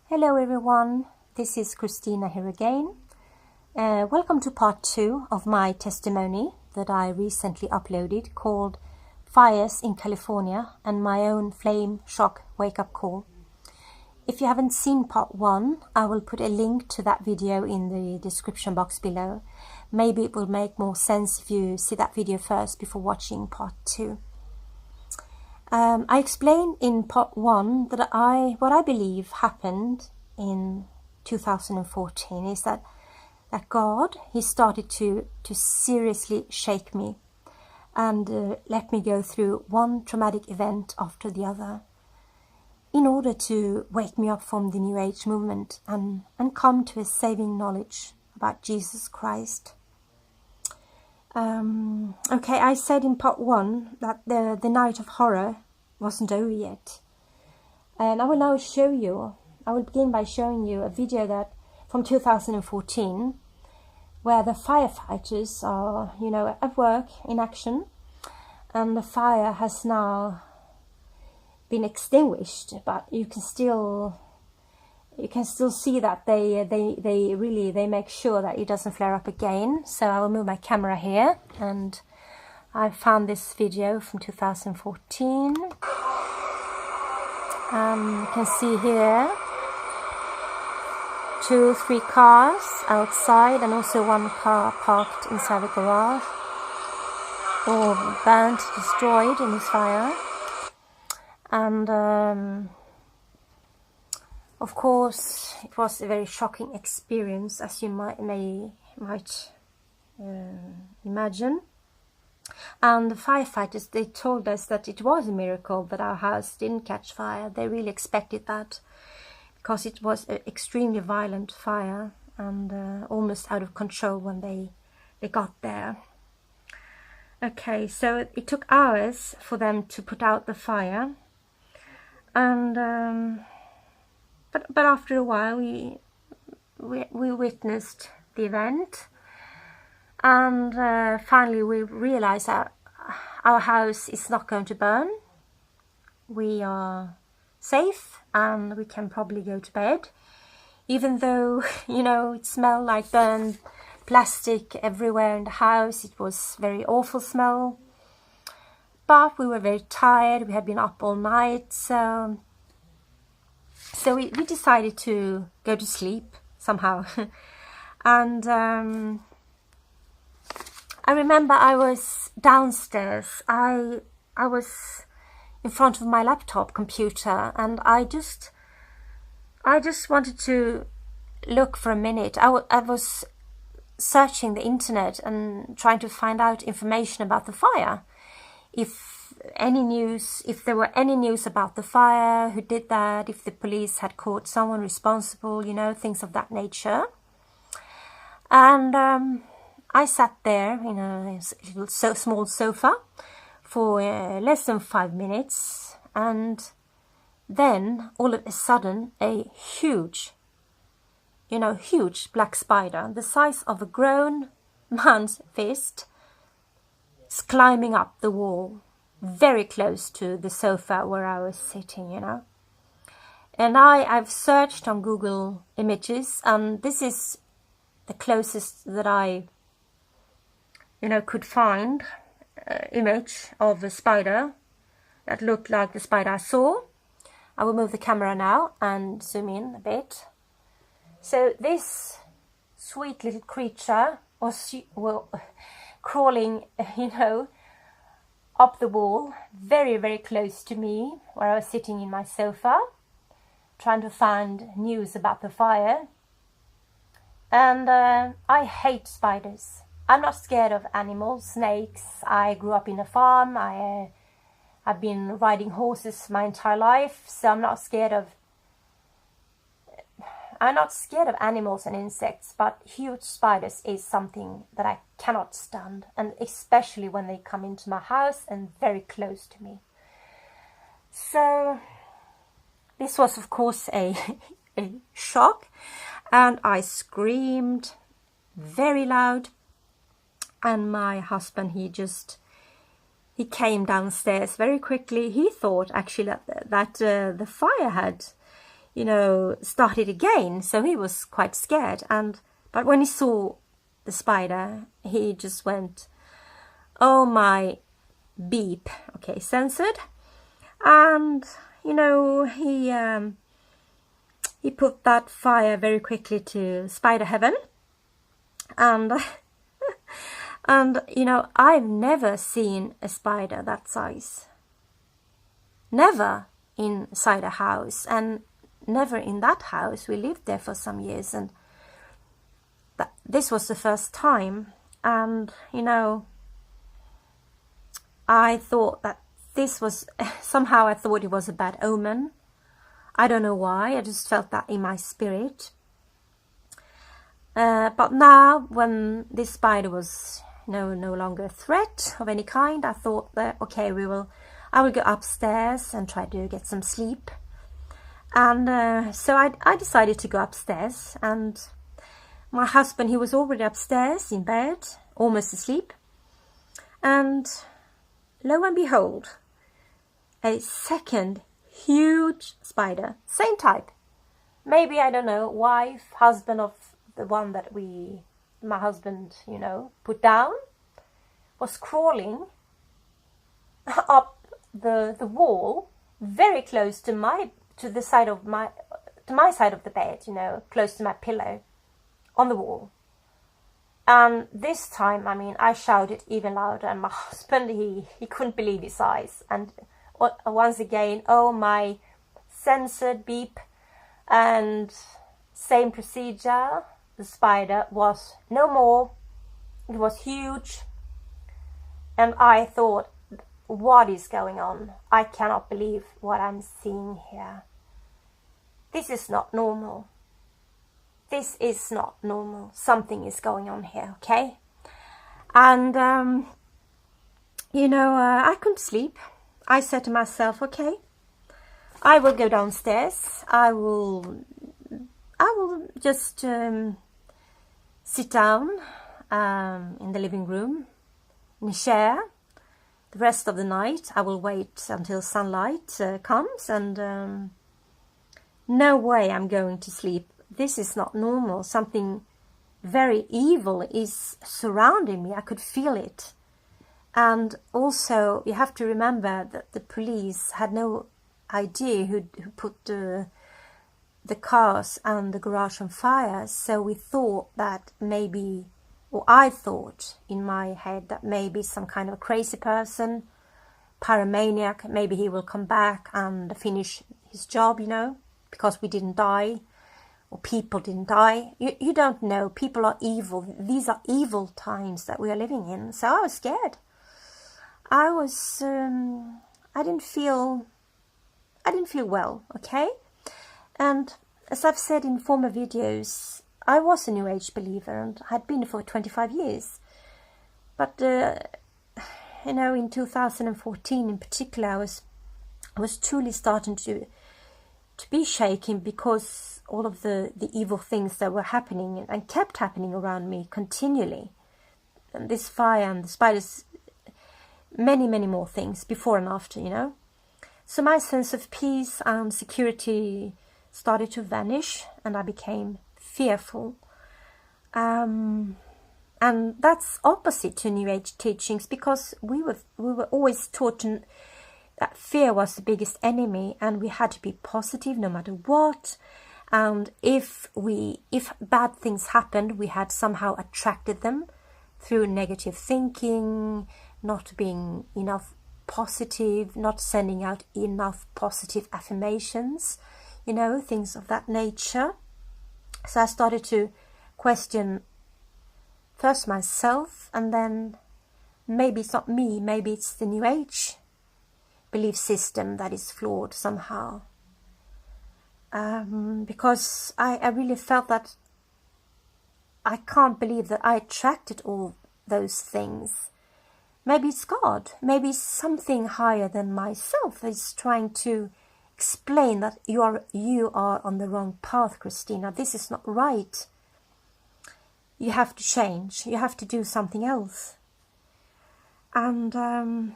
Hello everyone, this is Christina here again. Welcome to part 2 of my testimony that I recently uploaded called Fires in California and my own flame shock wake-up call. If you haven't seen part 1, I will put a link to that video in the description box below. Maybe it will make more sense if you see that video first before watching part 2. I explained in part 1 that what I believe happened in 2014 is that God, he started to seriously shake me and let me go through one traumatic event after the other in order to wake me up from the New Age movement and come to a saving knowledge about Jesus Christ. Okay, I said in part 1 that the night of horror wasn't over yet. And I will now show you, I will begin by showing you a video that from 2014 where the firefighters are, at work in action, and the fire has now been extinguished, but you can still see that they make sure that it doesn't flare up again. So I will move my camera here, and I found this video from 2014. You can see here 2-3 cars outside and also one car parked inside the garage, all burnt, destroyed in this fire. And of course, it was a very shocking experience, as you might imagine. And the firefighters, they told us that it was a miracle that our house didn't catch fire. They really expected that because it was an extremely violent fire and almost out of control when they got there. Okay, so it took hours for them to put out the fire. And but after a while we witnessed the event, and finally we realized that our house is not going to burn. We are safe and we can probably go to bed, even though it smelled like burned plastic everywhere in the house. It was very awful smell. But we were very tired, we had been up all night, so we decided to go to sleep somehow. And I remember I was downstairs, I was in front of my laptop computer, and I just wanted to look for a minute. I was searching the internet and trying to find out information about the fire. If there were any news about the fire, who did that, if the police had caught someone responsible, things of that nature. And I sat there in a little small sofa for less than 5 minutes, and then all of a sudden a huge black spider, the size of a grown man's fist, is climbing up the wall, very close to the sofa where I was sitting, And I've searched on Google Images, and this is the closest that I, could find image of a spider that looked like the spider I saw. I will move the camera now and zoom in a bit. So this sweet little creature was crawling, up the wall, very, very close to me, where I was sitting in my sofa, trying to find news about the fire. And I hate spiders. I'm not scared of animals, snakes. I grew up in a farm. I've been riding horses my entire life, so I'm not scared of animals and insects, but huge spiders is something that I cannot stand, and especially when they come into my house and very close to me. So this was, of course, a shock, and I screamed very loud, and my husband, he came downstairs very quickly. He thought actually that the fire had started again. So he was quite scared. But when he saw the spider, he just went, oh my, beep. Okay, censored. And he put that fire very quickly to spider heaven. And I've never seen a spider that size. Never inside a house, and never in that house. We lived there for some years, and this was the first time. And I thought that this was somehow, I thought it was a bad omen. I don't know why. I just felt that in my spirit. But now, when this spider was no longer a threat of any kind, I thought that okay, I will go upstairs and try to get some sleep. And so I decided to go upstairs, and my husband, he was already upstairs in bed, almost asleep. And lo and behold, a second huge spider, same type, maybe, I don't know, wife, husband of the one that my husband, put down, was crawling up the wall, very close to my side of the bed, close to my pillow, on the wall. And this time, I shouted even louder, and my husband, he couldn't believe his eyes. And once again, oh my, censored beep, and same procedure. The spider was no more. It was huge. And I thought, what is going on? I cannot believe what I'm seeing here. This is not normal. This is not normal. Something is going on here, okay? And, I couldn't sleep. I said to myself, okay, I will go downstairs. I will just sit down in the living room in a chair. The rest of the night I will wait until sunlight comes, and no way I'm going to sleep. This is not normal. Something very evil is surrounding me. I could feel it. And also, you have to remember that the police had no idea who put the cars and the garage on fire. So we thought that maybe, or I thought in my head that maybe some kind of crazy person, pyromaniac, maybe he will come back and finish his job, because we didn't die, or people didn't die. You don't know. People are evil. These are evil times that we are living in. So I was scared. I didn't feel well, okay? And as I've said in former videos, I was a New Age believer and had been for 25 years. But, in 2014 in particular, I was truly starting to be shaken, because all of the evil things that were happening and kept happening around me continually. And this fire and the spiders, many, many more things before and after, So my sense of peace and security started to vanish, and I became fearful. And that's opposite to New Age teachings, because we were always taught that fear was the biggest enemy, and we had to be positive no matter what. And if bad things happened, we had somehow attracted them through negative thinking, not being enough positive, not sending out enough positive affirmations, things of that nature. So I started to question first myself, and then maybe it's not me, maybe it's the New Age belief system that is flawed somehow. Because I really felt that I can't believe that I attracted all those things. Maybe it's God, maybe it's something higher than myself that is trying to explain that you are on the wrong path, Christina. This is not right. You have to change. You have to do something else. And I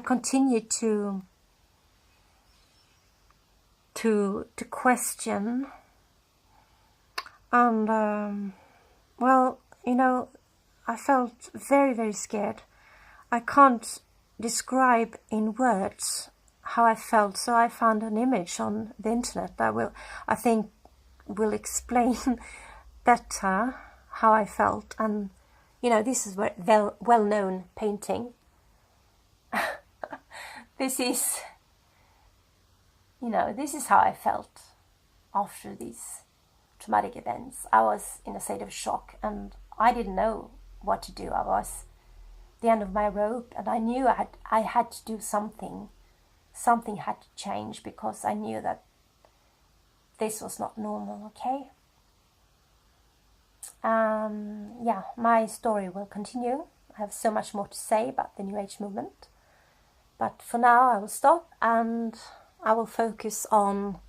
continued to to question. And well, you know, I felt very, very scared. I can't describe in words how I felt, so I found an image on the internet that I think will explain better how I felt. And you know, this is a well-known painting. This is, you know, this is how I felt after these traumatic events. I was in a state of shock and I didn't know what to do. I was at the end of my rope and I knew I had to do something. Something had to change because I knew that this was not normal, okay? Yeah, my story will continue. I have so much more to say about the New Age movement. But for now I will stop and I will focus on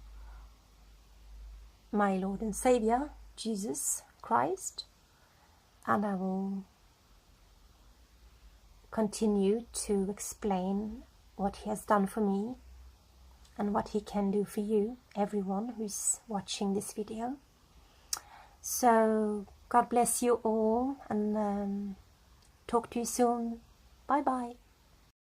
my Lord and Savior, Jesus Christ. And I will continue to explain what he has done for me and what he can do for you, everyone who's watching this video. So God bless you all and talk to you soon. Bye bye.